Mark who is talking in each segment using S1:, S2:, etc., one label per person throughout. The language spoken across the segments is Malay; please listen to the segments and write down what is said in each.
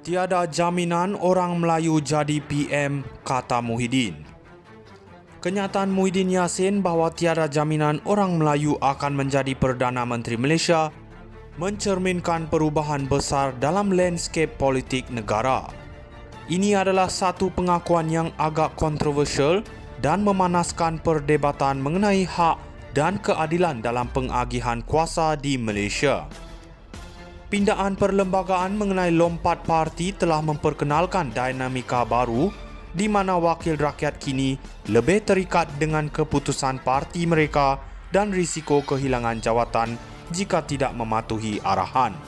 S1: Tiada jaminan orang Melayu jadi PM, kata Muhyiddin. Kenyataan Muhyiddin Yassin bahawa tiada jaminan orang Melayu akan menjadi Perdana Menteri Malaysia mencerminkan perubahan besar dalam landscape politik negara. Ini adalah satu pengakuan yang agak kontroversial dan memanaskan perdebatan mengenai hak dan keadilan dalam pengagihan kuasa di Malaysia. Pindaan perlembagaan mengenai lompat parti telah memperkenalkan dinamika baru di mana wakil rakyat kini lebih terikat dengan keputusan parti mereka dan risiko kehilangan jawatan jika tidak mematuhi arahan.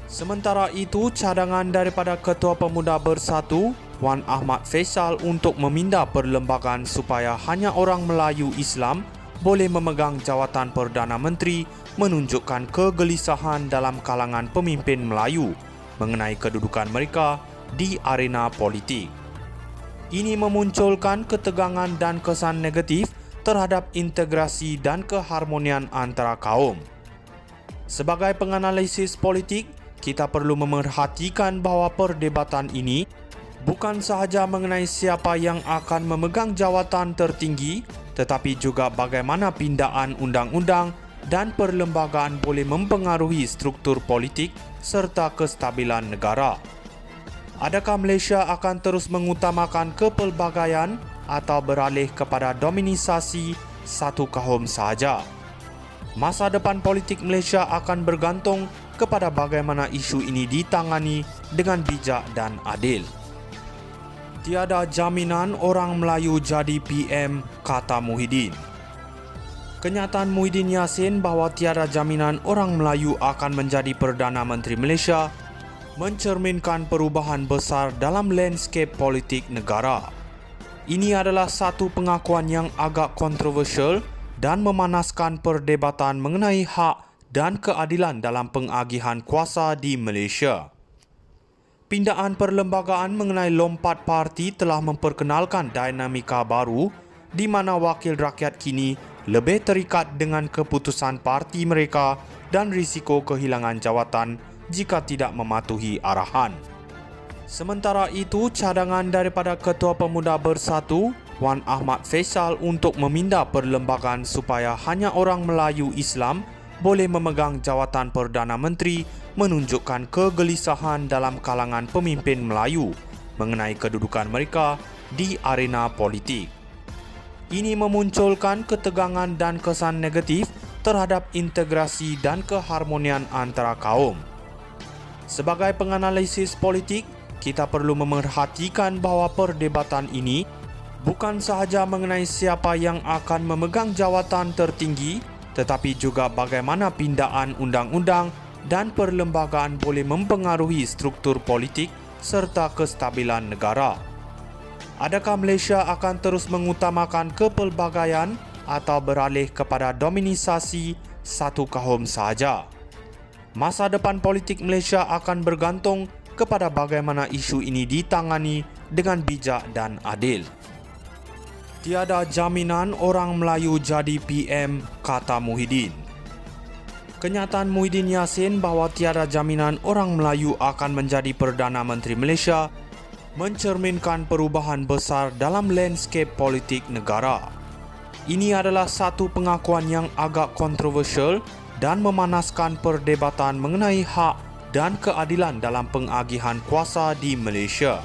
S1: Sementara itu, cadangan daripada Ketua Pemuda Bersatu, Wan Ahmad Faisal untuk meminda perlembagaan supaya hanya orang Melayu Islam boleh memegang jawatan Perdana Menteri menunjukkan kegelisahan dalam kalangan pemimpin Melayu mengenai kedudukan mereka di arena politik. Ini memunculkan ketegangan dan kesan negatif terhadap integrasi dan keharmonian antara kaum. Sebagai penganalisis politik, kita perlu memerhatikan bahawa perdebatan ini bukan sahaja mengenai siapa yang akan memegang jawatan tertinggi, tetapi juga bagaimana pindaan undang-undang dan perlembagaan boleh mempengaruhi struktur politik serta kestabilan negara. Adakah Malaysia akan terus mengutamakan kepelbagaian atau beralih kepada dominisasi satu kaum sahaja? Masa depan politik Malaysia akan bergantung kepada bagaimana isu ini ditangani dengan bijak dan adil. Tiada jaminan orang Melayu jadi PM, kata Muhyiddin. Kenyataan Muhyiddin Yassin bahawa tiada jaminan orang Melayu akan menjadi Perdana Menteri Malaysia mencerminkan perubahan besar dalam landscape politik negara. Ini adalah satu pengakuan yang agak kontroversial dan memanaskan perdebatan mengenai hak dan keadilan dalam pengagihan kuasa di Malaysia. Pindaan perlembagaan mengenai lompat parti telah memperkenalkan dinamika baru di mana wakil rakyat kini lebih terikat dengan keputusan parti mereka dan risiko kehilangan jawatan jika tidak mematuhi arahan. Sementara itu, cadangan daripada Ketua Pemuda Bersatu, Wan Ahmad Faisal untuk meminda perlembagaan supaya hanya orang Melayu Islam boleh memegang jawatan Perdana Menteri menunjukkan kegelisahan dalam kalangan pemimpin Melayu mengenai kedudukan mereka di arena politik. Ini memunculkan ketegangan dan kesan negatif terhadap integrasi dan keharmonian antara kaum. Sebagai penganalisis politik, kita perlu memerhatikan bahawa perdebatan ini bukan sahaja mengenai siapa yang akan memegang jawatan tertinggi, tetapi juga bagaimana pindaan undang-undang dan perlembagaan boleh mempengaruhi struktur politik serta kestabilan negara. Adakah Malaysia akan terus mengutamakan kepelbagaian atau beralih kepada dominisasi satu kaum sahaja? Masa depan politik Malaysia akan bergantung kepada bagaimana isu ini ditangani dengan bijak dan adil. Tiada jaminan orang Melayu jadi PM, kata Muhyiddin. Kenyataan Muhyiddin Yassin bahawa tiada jaminan orang Melayu akan menjadi Perdana Menteri Malaysia mencerminkan perubahan besar dalam landscape politik negara. Ini adalah satu pengakuan yang agak kontroversial dan memanaskan perdebatan mengenai hak dan keadilan dalam pengagihan kuasa di Malaysia.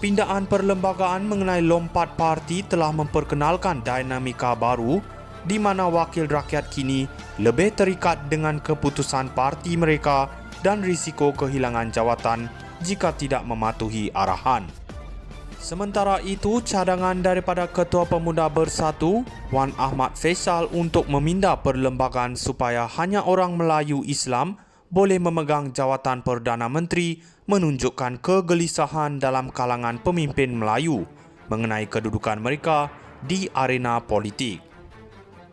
S1: Pindaan perlembagaan mengenai lompat parti telah memperkenalkan dinamika baru di mana wakil rakyat kini lebih terikat dengan keputusan parti mereka dan risiko kehilangan jawatan jika tidak mematuhi arahan. Sementara itu, cadangan daripada Ketua Pemuda Bersatu, Wan Ahmad Faisal untuk meminda perlembagaan supaya hanya orang Melayu Islam boleh memegang jawatan Perdana Menteri menunjukkan kegelisahan dalam kalangan pemimpin Melayu mengenai kedudukan mereka di arena politik.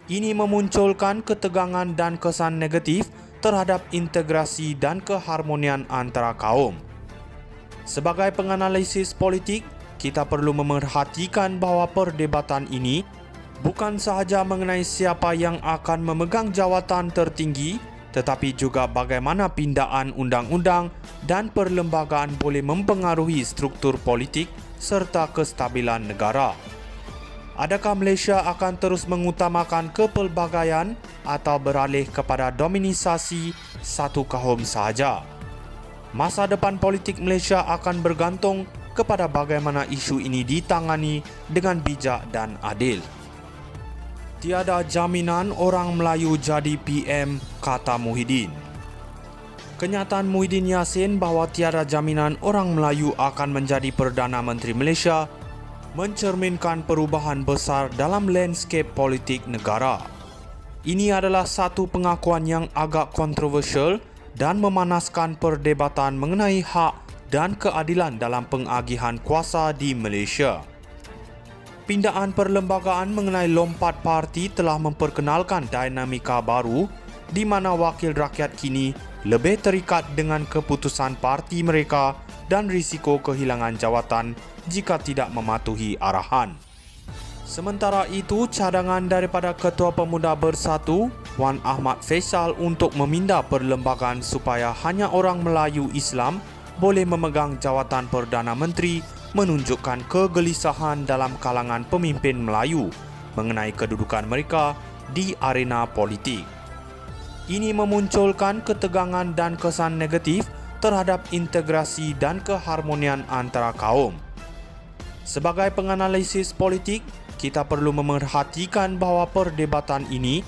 S1: Ini memunculkan ketegangan dan kesan negatif terhadap integrasi dan keharmonian antara kaum. Sebagai penganalisis politik, kita perlu memerhatikan bahawa perdebatan ini bukan sahaja mengenai siapa yang akan memegang jawatan tertinggi, tetapi juga bagaimana pindaan undang-undang dan perlembagaan boleh mempengaruhi struktur politik serta kestabilan negara. Adakah Malaysia akan terus mengutamakan kepelbagaian atau beralih kepada dominisasi satu kaum sahaja? Masa depan politik Malaysia akan bergantung kepada bagaimana isu ini ditangani dengan bijak dan adil. Tiada jaminan orang Melayu jadi PM, kata Muhyiddin. Kenyataan Muhyiddin Yassin bahawa tiada jaminan orang Melayu akan menjadi Perdana Menteri Malaysia mencerminkan perubahan besar dalam landscape politik negara. Ini adalah satu pengakuan yang agak kontroversial dan memanaskan perdebatan mengenai hak dan keadilan dalam pengagihan kuasa di Malaysia. Pindaan perlembagaan mengenai lompat parti telah memperkenalkan dinamika baru di mana wakil rakyat kini lebih terikat dengan keputusan parti mereka dan risiko kehilangan jawatan jika tidak mematuhi arahan. Sementara itu, cadangan daripada Ketua Pemuda Bersatu, Wan Ahmad Faisal untuk meminda perlembagaan supaya hanya orang Melayu Islam boleh memegang jawatan Perdana Menteri menunjukkan kegelisahan dalam kalangan pemimpin Melayu mengenai kedudukan mereka di arena politik. Ini memunculkan ketegangan dan kesan negatif terhadap integrasi dan keharmonian antara kaum. Sebagai penganalisis politik, kita perlu memerhatikan bahawa perdebatan ini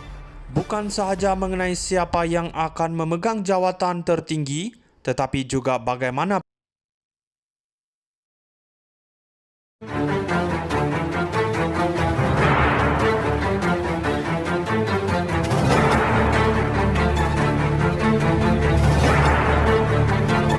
S1: bukan sahaja mengenai siapa yang akan memegang jawatan tertinggi, tetapi juga bagaimana